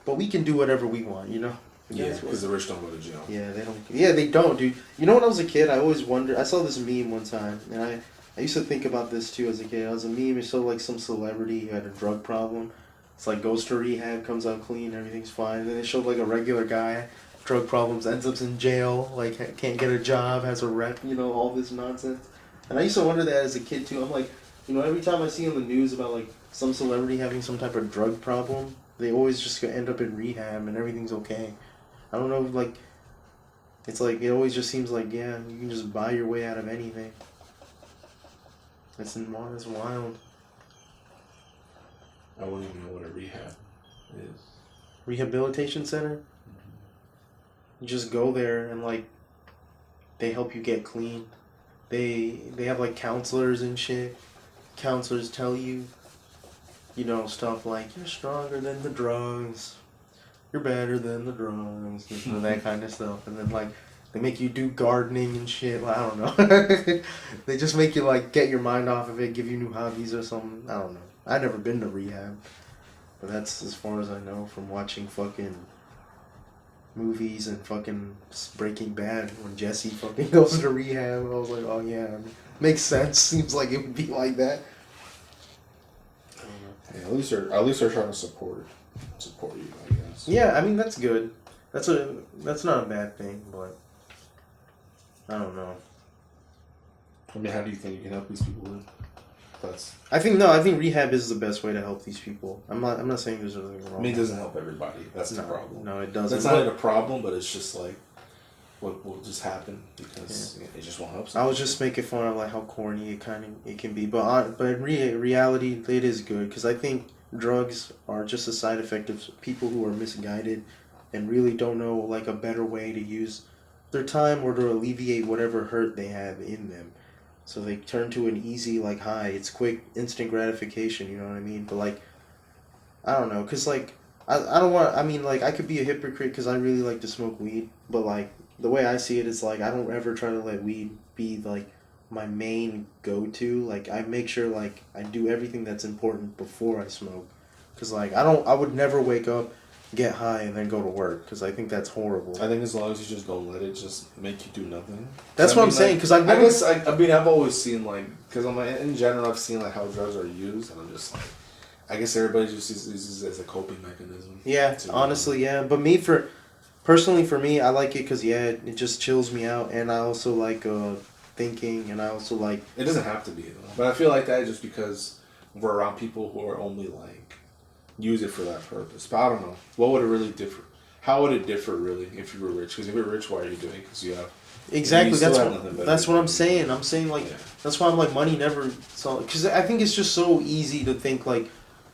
but we can do whatever we want, Yeah, because the rich don't go to jail. Yeah, they don't. Yeah, they don't, dude. When I was a kid, I always wondered. I saw this meme one time, and I used to think about this too as a kid. I was a meme. It showed like some celebrity who had a drug problem. It's like goes to rehab, comes out clean, everything's fine. And then it showed like a regular guy. Drug problems, ends up in jail, like can't get a job, has a rep, all this nonsense. And I used to wonder that as a kid too. I'm like, every time I see on the news about like some celebrity having some type of drug problem, they always just end up in rehab and everything's okay. I don't know, like, it's like, it always just seems like, yeah, you can just buy your way out of anything. It's wild. I wouldn't even know what a rehab is. Rehabilitation center? You just go there and like they help you get clean. They have like counselors and shit. Counselors tell you you know, stuff like you're stronger than the drugs, you're better than the drugs, and that kind of stuff. And then like they make you do gardening and shit. Like, I don't know. They just make you like get your mind off of it, give you new hobbies or something. I don't know. I've never been to rehab, but that's as far as I know from watching fucking movies and fucking Breaking Bad when Jesse fucking goes to rehab. I was like, oh yeah, makes sense. Seems like it would be like that. Yeah, at least they're trying to support you, I guess. Yeah, I mean that's good. That's not a bad thing, but I don't know. I mean, how do you think you can help these people with? I think rehab is the best way to help these people. I'm not saying there's anything wrong. I mean, it doesn't help everybody. That's the No, problem. no, it doesn't. That's not a problem, but it's just like what will just happen because it just won't help. I was just making fun of like how corny it can be, but in reality, it is good because I think drugs are just a side effect of people who are misguided and really don't know like a better way to use their time or to alleviate whatever hurt they have in them. So they turn to an easy like high. It's quick, instant gratification. You know what I mean? But like, I don't know, cause like I don't want. I mean, like I could be a hypocrite because I really like to smoke weed, but like the way I see it is like I don't ever try to let weed be like my main go-to. Like I make sure like I do everything that's important before I smoke, cause like I would never wake up, get high and then go to work because I think that's horrible. I think as long as you just don't let it just make you do nothing. That's what I'm saying because I've never. I've always seen like because in general I've seen like how drugs are used and I'm just like I guess everybody just uses it as a coping mechanism. Yeah, honestly, yeah. But personally for me, I like it because it just chills me out and I also like thinking and I also like. It doesn't have to be though, but I feel like that just because we're around people who are only like. Use it for that purpose. But I don't know. What would it really differ? How would it differ really if you were rich? Because if you're rich, why are you doing it? Because you have... Exactly. That's what I'm saying. I'm saying like... Yeah. That's why I'm like money never... Because I think it's just so easy to think like,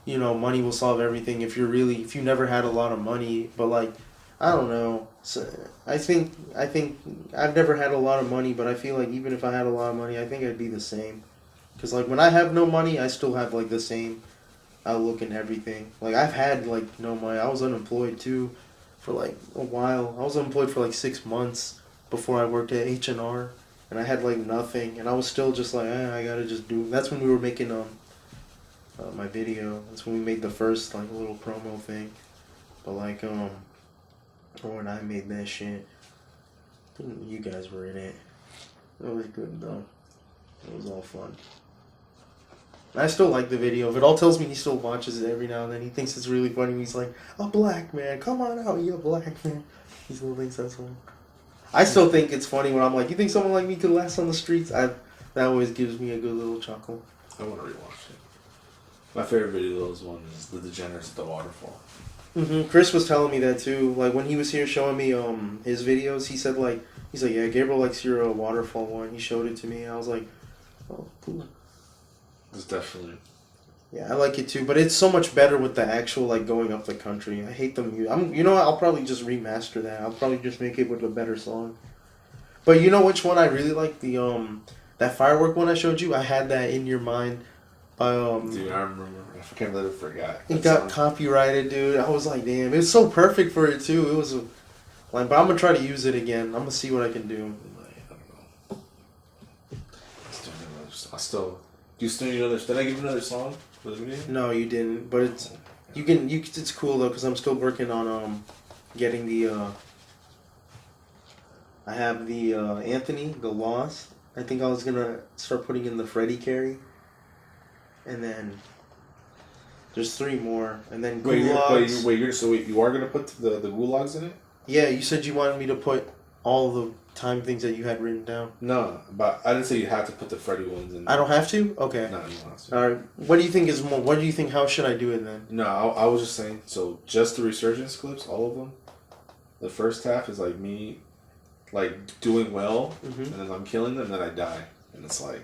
you know, money will solve everything if you never had a lot of money. But like, I don't know. So I think I've never had a lot of money, but I feel like even if I had a lot of money, I think I'd be the same. Because like when I have no money, I still have like the same... outlook and everything. Like I've had like no money. I was unemployed too for like a while. I was unemployed for like 6 months before I worked at H&R and I had like nothing and I was still just like I gotta just do. That's when we were making my video. That's when we made the first like little promo thing. But like when I made that shit, you guys were in it. It was good though. It was all fun. I still like the video. Vidal tells me he still watches it every now and then. He thinks it's really funny. He's like, a black man, come on out, you a black man. He still thinks that's funny. I still think it's funny when I'm like, you think someone like me could last on the streets? That always gives me a good little chuckle. I want to rewatch it. My favorite video of those ones is The Degenerates at the Waterfall. Mm-hmm. Chris was telling me that too. Like when he was here showing me his videos, he's like, yeah, Gabriel likes your waterfall one. He showed it to me. I was like, oh, cool. It's definitely. Yeah, I like it too, but it's so much better with the actual like going up the country. I hate the music. You know what? I'll probably just remaster that. I'll probably just make it with a better song. But you know which one I really like? The that firework one I showed you. I had that in your mind. By Dude, I remember. I can't believe I forgot. It got copyrighted, dude. I was like, damn, it's so perfect for it too. It was like, but I'm gonna try to use it again. I'm gonna see what I can do. I don't know. I still. Do you still need another? Did I give you another song for the video? No, you didn't. But it's it's cool though because I'm still working on getting the. I have the Anthony, the Lost. I think I was gonna start putting in the Freddie Carey, and then there's 3 more, and then Gulags. Wait, you are gonna put the Gulags in it? Yeah, you said you wanted me to put all the time things that you had written down. No, but I didn't say you have to put the Freddy ones in. I don't have to? Okay. No, you don't have to. Alright. What do you think is more? What do you think? How should I do it then? No, I was just saying. So just the Resurgence clips, all of them. The first half is like me, like doing well, and then I'm killing them, and then I die, and it's like,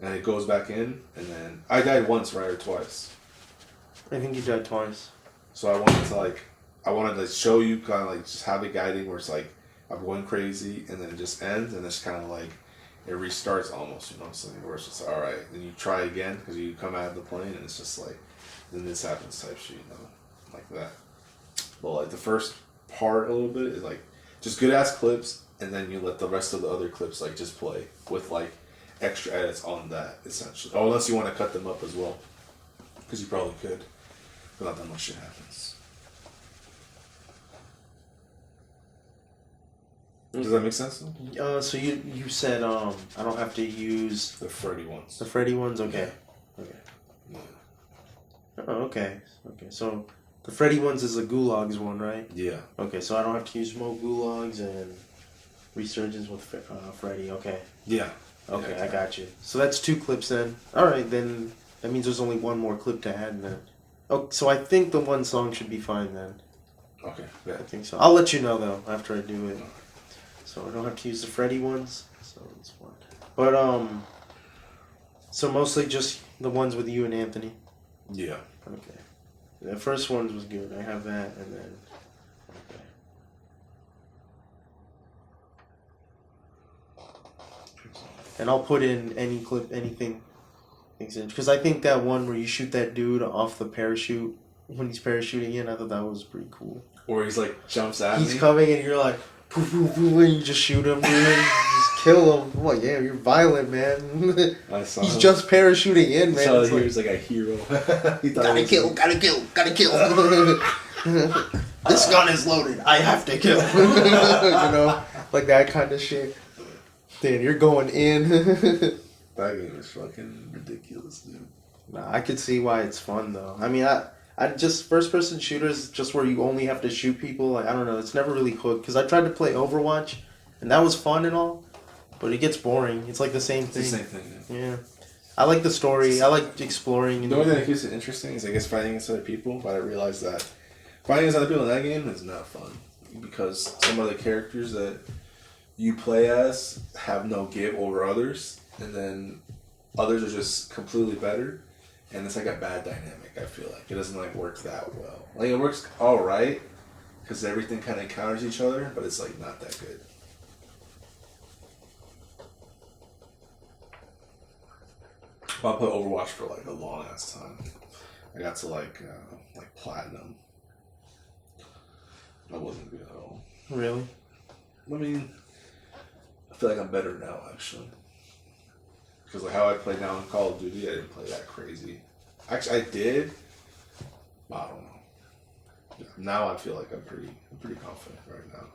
and it goes back in, and then I died once, right, or twice. I think you died twice. So I wanted to show you kind of like just have it guiding where it's like I'm going crazy, and then it just ends, and it's kind of like it restarts almost. You know what I'm saying? Where it's just all right. Then you try again because you come out of the plane and it's just like, then this happens type shit. You know, like that. But like the first part a little bit is like just good ass clips, and then you let the rest of the other clips like just play with like extra edits on that essentially. Oh, unless you want to cut them up as well, because you probably could. But not that much shit happens. Does that make sense? So you said I don't have to use The Freddy ones. the Freddy ones. Okay. Yeah. Okay. Yeah. Oh, okay. Okay. So the Freddy ones is the Gulags one, right? Yeah. Okay. So I don't have to use Mo Gulags and Resurgence with Freddy. Okay. Yeah. Okay, Yeah, I got you. So that's 2 clips then. All right, then that means there's only one more clip to add then. Oh, so I think the one song should be fine then. Okay. Yeah. I think so. I'll let you know though after I do it. So I don't have to use the Freddy ones. So it's fine. But so mostly just the ones with you and Anthony. Yeah. Okay. The first one was good. I have that, and then okay. And I'll put in any clip, anything, because I think that one where you shoot that dude off the parachute when he's parachuting in, I thought that was pretty cool. Or he's like jumps at He's me. coming and you're like, poof, poof, poof, and you just shoot him, dude. Just kill him. I'm like, yeah, you're violent, man. I saw He's him. just parachuting in, man. So It's he like, was like a hero. He thought gotta it was kill, gotta kill, gotta kill. This gun is loaded. I have to kill. You know, like that kind of shit. Then you're going in. That game is fucking ridiculous, dude. Nah, I could see why it's fun though. I mean, I just first person shooters just where you only have to shoot people. Like I don't know, it's never really hooked. Because I tried to play Overwatch, and that was fun and all, but it gets boring. It's like the same thing. It's the same thing. Yeah. I like the story. I like exploring. The only thing that keeps it interesting is I guess fighting against other people. But I realized that fighting against other people in that game is not fun because some of the characters that you play as have no give over others, and then others are just completely better, and it's like a bad dynamic. I feel like it doesn't like work that well. Like it works all right because everything kind of counters each other, but it's like not that good. I played Overwatch for like a long ass time. I got to like platinum. That wasn't good at all. Really? I mean, I feel like I'm better now actually. Because like how I play now in Call of Duty, I didn't play that crazy. Actually, I did. But I don't know. Now I feel like I'm pretty confident right now.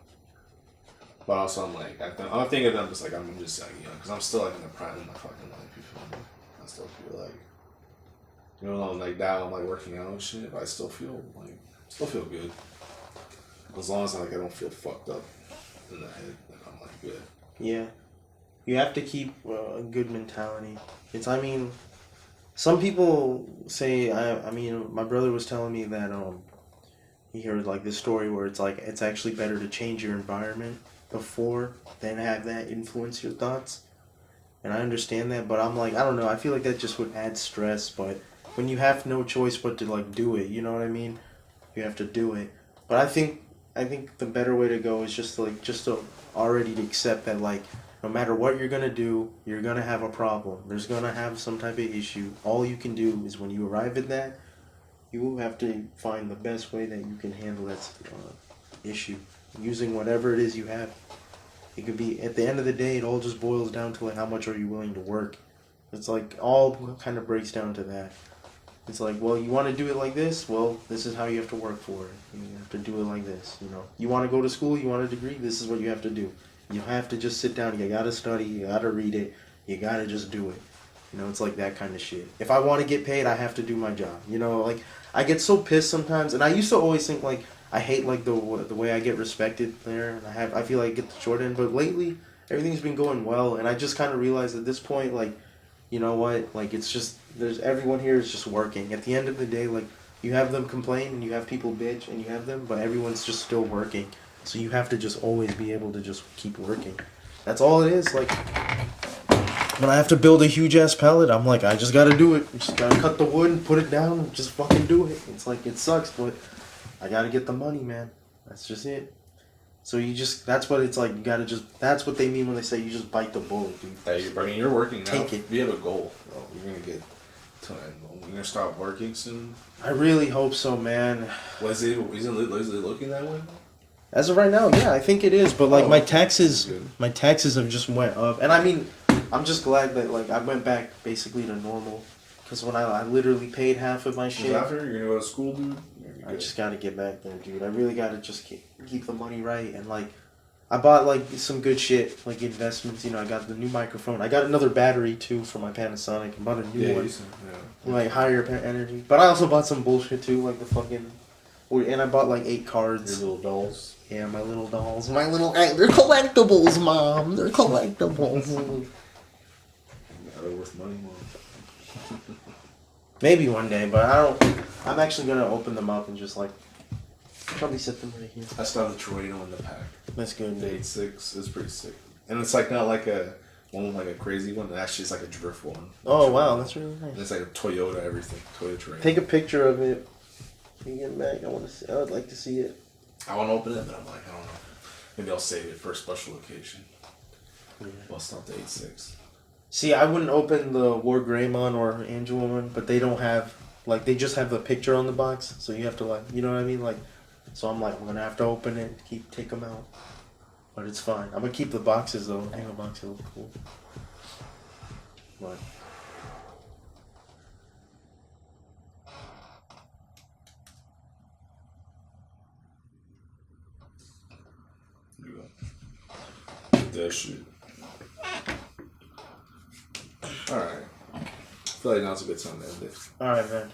But also I'm like, I'm thinking that I'm just like, I'm just like, you know, because I'm still like in the prime of my fucking life, you feel me? I still feel like, you know, like now I'm like working out and shit, but I still feel good. As long as like I don't feel fucked up in the head, then I'm like good. Yeah. You have to keep a good mentality. I mean, some people say, I mean, my brother was telling me that he heard like this story where it's like, it's actually better to change your environment before than have that influence your thoughts. And I understand that, but I'm like, I don't know, I feel like that just would add stress, but when you have no choice but to like do it, you know what I mean? You have to do it. But I think the better way to go is just to already to accept that like, no matter what you're gonna do, you're gonna have a problem. There's gonna have some type of issue. All you can do is when you arrive at that, you will have to find the best way that you can handle that issue using whatever it is you have. It could be, at the end of the day, it all just boils down to like how much are you willing to work. It's like all kind of breaks down to that. It's like, well, you want to do it like this? Well, this is how you have to work for it. You have to do it like this, you know. You want to go to school? You want a degree? This is what you have to do. You have to just sit down. You got to study. You got to read it. You got to just do it. You know, it's like that kind of shit. If I want to get paid, I have to do my job. You know, like, I get so pissed sometimes. And I used to always think, like, I hate, like, the way I get respected there. And I feel like I get the short end. But lately, everything's been going well. And I just kind of realized at this point, like, you know what? Like, it's just, everyone here is just working. At the end of the day, like, you have them complain and you have people bitch and you have them, but everyone's just still working. So you have to just always be able to just keep working. That's all it is. Like, when I have to build a huge ass pallet, I'm like, I just gotta do it. I just gotta cut the wood and put it down and just fucking do it. It's like, it sucks, but I gotta get the money, man. That's just it. So you just, that's what it's like. You gotta just, that's what they mean when they say you just bite the bullet, dude. Hey, I mean, you're working now. Take it. You have a goal. Bro. You're gonna get to an end goal. You're gonna stop working soon. I really hope so, man. Was it looking that way? As of right now, yeah, I think it is. But like my good. taxes have just went up, and I mean, I'm just glad that like I went back basically to normal. Because when I literally paid half of my shit. After you're gonna go to school, dude. I just gotta get back there, dude. I really gotta just keep the money right, and like, I bought like some good shit, like investments. You know, I got the new microphone. I got another battery too for my Panasonic. I bought a new one, like higher energy. But I also bought some bullshit too, like the fucking, and I bought like 8 cards. Your little dolls. Yeah, my little dolls. My little, they're collectibles, Mom. They're collectibles. They're worth money, Mom. Maybe one day, but I don't. I'm actually gonna open them up and just like probably set them right here. I still have the Torino in the pack. That's good. The 8.6 is pretty sick, and it's like not like a one like a crazy one. Actually, it's like a drift one. Oh wow, that's really nice. And it's like a Toyota everything. Toyota Torino. Take a picture of it. Can you get it back? I want to. See, I would like to see it. I want to open it, but I'm like, I don't know. Maybe I'll save it for a special occasion. Yeah. Bust out the 8.6. See, I wouldn't open the War Greymon or Angel one, but they don't have, like, they just have the picture on the box, so you have to, like, you know what I mean? Like, so I'm like, I'm gonna have to open it, take them out. But it's fine. I'm gonna keep the boxes, though. I think the boxes look cool. But. That shit. Alright. I feel like now's a good time to end it. Alright, man.